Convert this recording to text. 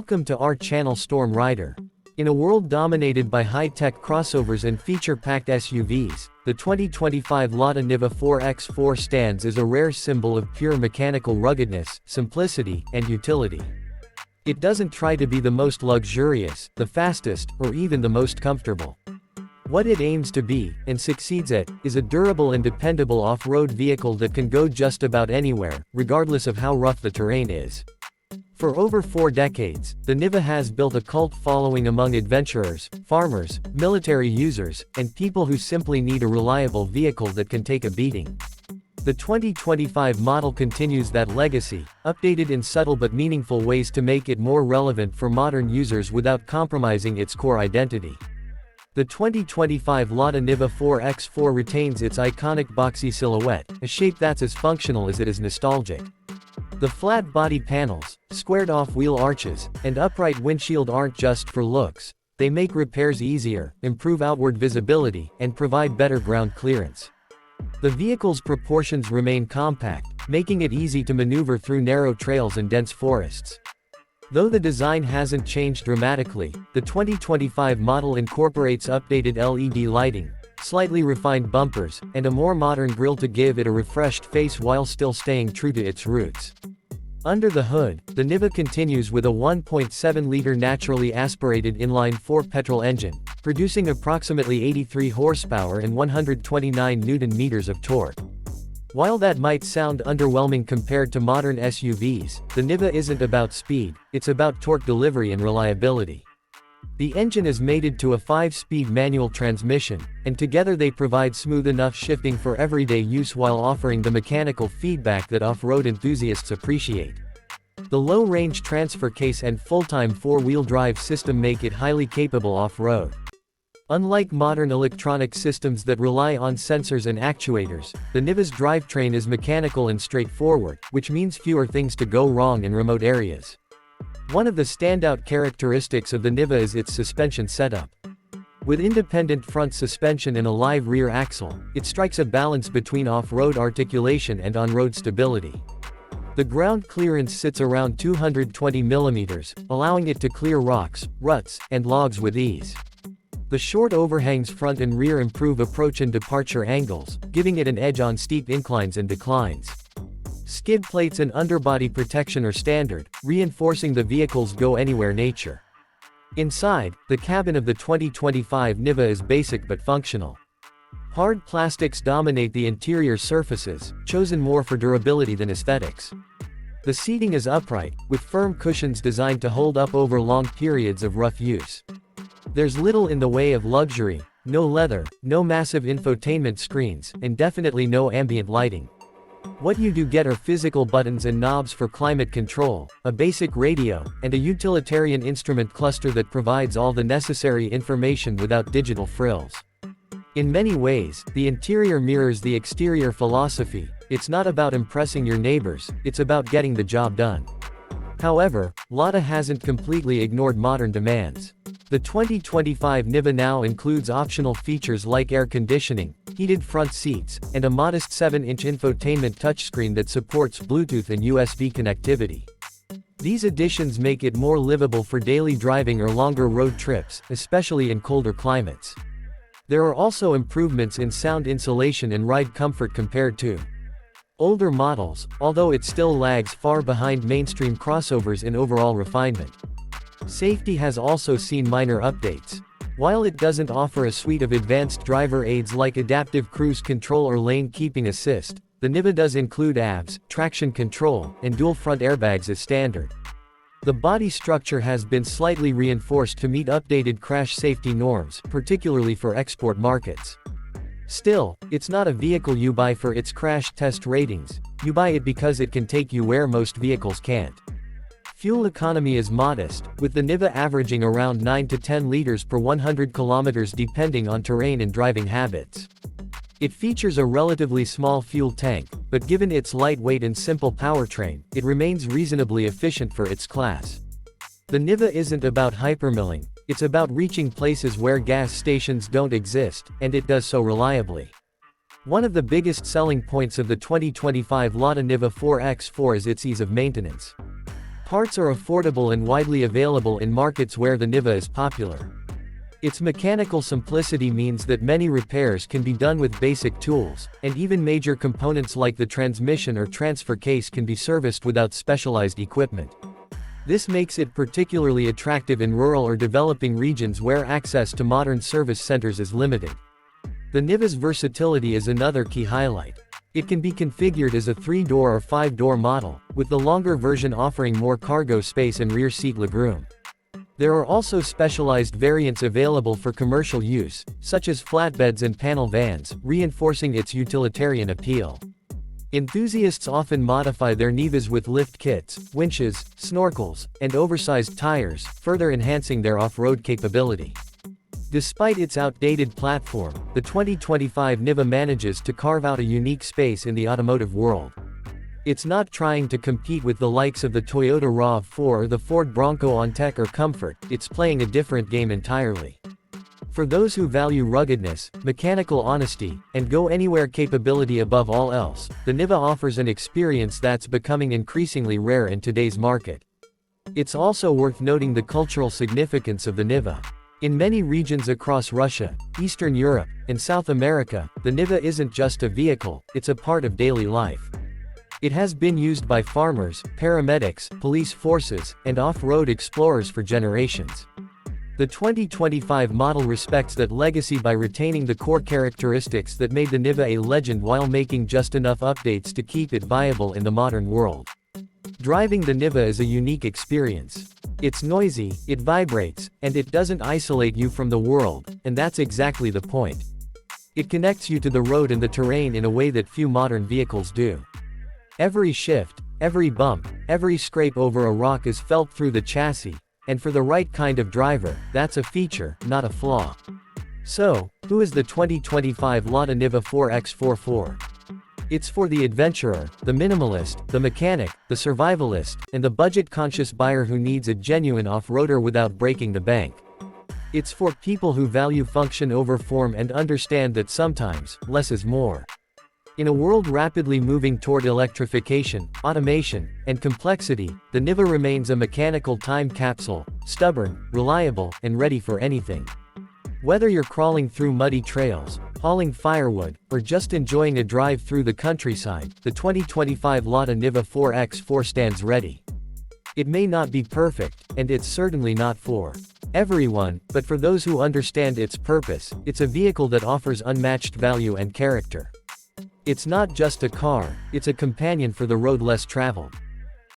Welcome to our channel Storm Rider. In a world dominated by high-tech crossovers and feature-packed SUVs, the 2025 Lada Niva 4x4 stands as a rare symbol of pure mechanical ruggedness, simplicity, and utility. It doesn't try to be the most luxurious, the fastest, or even the most comfortable. What it aims to be, and succeeds at, is a durable and dependable off-road vehicle that can go just about anywhere, regardless of how rough the terrain is. For over 4 decades, the Niva has built a cult following among adventurers, farmers, military users, and people who simply need a reliable vehicle that can take a beating. The 2025 model continues that legacy, updated in subtle but meaningful ways to make it more relevant for modern users without compromising its core identity. The 2025 Lada Niva 4x4 retains its iconic boxy silhouette, a shape that's as functional as it is nostalgic. The flat body panels, squared-off wheel arches, and upright windshield aren't just for looks. They make repairs easier, improve outward visibility, and provide better ground clearance. The vehicle's proportions remain compact, making it easy to maneuver through narrow trails and dense forests. Though the design hasn't changed dramatically, the 2025 model incorporates updated LED lighting, slightly refined bumpers, and a more modern grille to give it a refreshed face while still staying true to its roots. Under the hood, the Niva continues with a 1.7-liter naturally aspirated inline-4 petrol engine, producing approximately 83 horsepower and 129 Nm of torque. While that might sound underwhelming compared to modern SUVs, the Niva isn't about speed, it's about torque delivery and reliability. The engine is mated to a 5-speed manual transmission, and together they provide smooth enough shifting for everyday use while offering the mechanical feedback that off-road enthusiasts appreciate. The low-range transfer case and full-time 4-wheel drive system make it highly capable off-road. Unlike modern electronic systems that rely on sensors and actuators, the Niva's drivetrain is mechanical and straightforward, which means fewer things to go wrong in remote areas. One of the standout characteristics of the Niva is its suspension setup. With independent front suspension and a live rear axle, it strikes a balance between off-road articulation and on-road stability. The ground clearance sits around 220 mm, allowing it to clear rocks, ruts, and logs with ease. The short overhangs front and rear improve approach and departure angles, giving it an edge on steep inclines and declines. Skid plates and underbody protection are standard, reinforcing the vehicle's go-anywhere nature. Inside, the cabin of the 2025 Niva is basic but functional. Hard plastics dominate the interior surfaces, chosen more for durability than aesthetics. The seating is upright, with firm cushions designed to hold up over long periods of rough use. There's little in the way of luxury, no leather, no massive infotainment screens, and definitely no ambient lighting. What you do get are physical buttons and knobs for climate control, a basic radio, and a utilitarian instrument cluster that provides all the necessary information without digital frills. In many ways, the interior mirrors the exterior philosophy. It's not about impressing your neighbors, it's about getting the job done. However, Lada hasn't completely ignored modern demands. The 2025 Niva now includes optional features like air conditioning, heated front seats, and a modest 7-inch infotainment touchscreen that supports Bluetooth and USB connectivity. These additions make it more livable for daily driving or longer road trips, especially in colder climates. There are also improvements in sound insulation and ride comfort compared to older models, although it still lags far behind mainstream crossovers in overall refinement. Safety has also seen minor updates. While it doesn't offer a suite of advanced driver aids like adaptive cruise control or lane keeping assist, the Niva does include ABS, traction control, and dual front airbags as standard. The body structure has been slightly reinforced to meet updated crash safety norms, particularly for export markets. Still, it's not a vehicle you buy for its crash test ratings, you buy it because it can take you where most vehicles can't. Fuel economy is modest, with the Niva averaging around 9 to 10 liters per 100 kilometers depending on terrain and driving habits. It features a relatively small fuel tank, but given its lightweight and simple powertrain, it remains reasonably efficient for its class. The Niva isn't about hypermilling, it's about reaching places where gas stations don't exist, and it does so reliably. One of the biggest selling points of the 2025 Lada Niva 4x4 is its ease of maintenance. Parts are affordable and widely available in markets where the Niva is popular. Its mechanical simplicity means that many repairs can be done with basic tools, and even major components like the transmission or transfer case can be serviced without specialized equipment. This makes it particularly attractive in rural or developing regions where access to modern service centers is limited. The Niva's versatility is another key highlight. It can be configured as a 3-door or 5-door model, with the longer version offering more cargo space and rear seat legroom. There are also specialized variants available for commercial use, such as flatbeds and panel vans, reinforcing its utilitarian appeal. Enthusiasts often modify their Nivas with lift kits, winches, snorkels, and oversized tires, further enhancing their off-road capability. Despite its outdated platform, the 2025 Niva manages to carve out a unique space in the automotive world. It's not trying to compete with the likes of the Toyota RAV4 or the Ford Bronco on tech or comfort, it's playing a different game entirely. For those who value ruggedness, mechanical honesty, and go-anywhere capability above all else, the Niva offers an experience that's becoming increasingly rare in today's market. It's also worth noting the cultural significance of the Niva. In many regions across Russia, Eastern Europe, and South America, the Niva isn't just a vehicle, it's a part of daily life. It has been used by farmers, paramedics, police forces, and off-road explorers for generations. The 2025 model respects that legacy by retaining the core characteristics that made the Niva a legend while making just enough updates to keep it viable in the modern world. Driving the Niva is a unique experience. It's noisy, it vibrates, and it doesn't isolate you from the world, and that's exactly the point. It connects you to the road and the terrain in a way that few modern vehicles do. Every shift, every bump, every scrape over a rock is felt through the chassis, and for the right kind of driver, that's a feature, not a flaw. So, who is the 2025 Lada Niva 4x4 for? It's for the adventurer, the minimalist, the mechanic, the survivalist, and the budget-conscious buyer who needs a genuine off-roader without breaking the bank. It's for people who value function over form and understand that sometimes, less is more. In a world rapidly moving toward electrification, automation, and complexity, the Niva remains a mechanical time capsule, stubborn, reliable, and ready for anything. Whether you're crawling through muddy trails, hauling firewood, or just enjoying a drive through the countryside, the 2025 Lada Niva 4x4 stands ready. It may not be perfect, and it's certainly not for everyone, but for those who understand its purpose, it's a vehicle that offers unmatched value and character. It's not just a car, it's a companion for the road less traveled.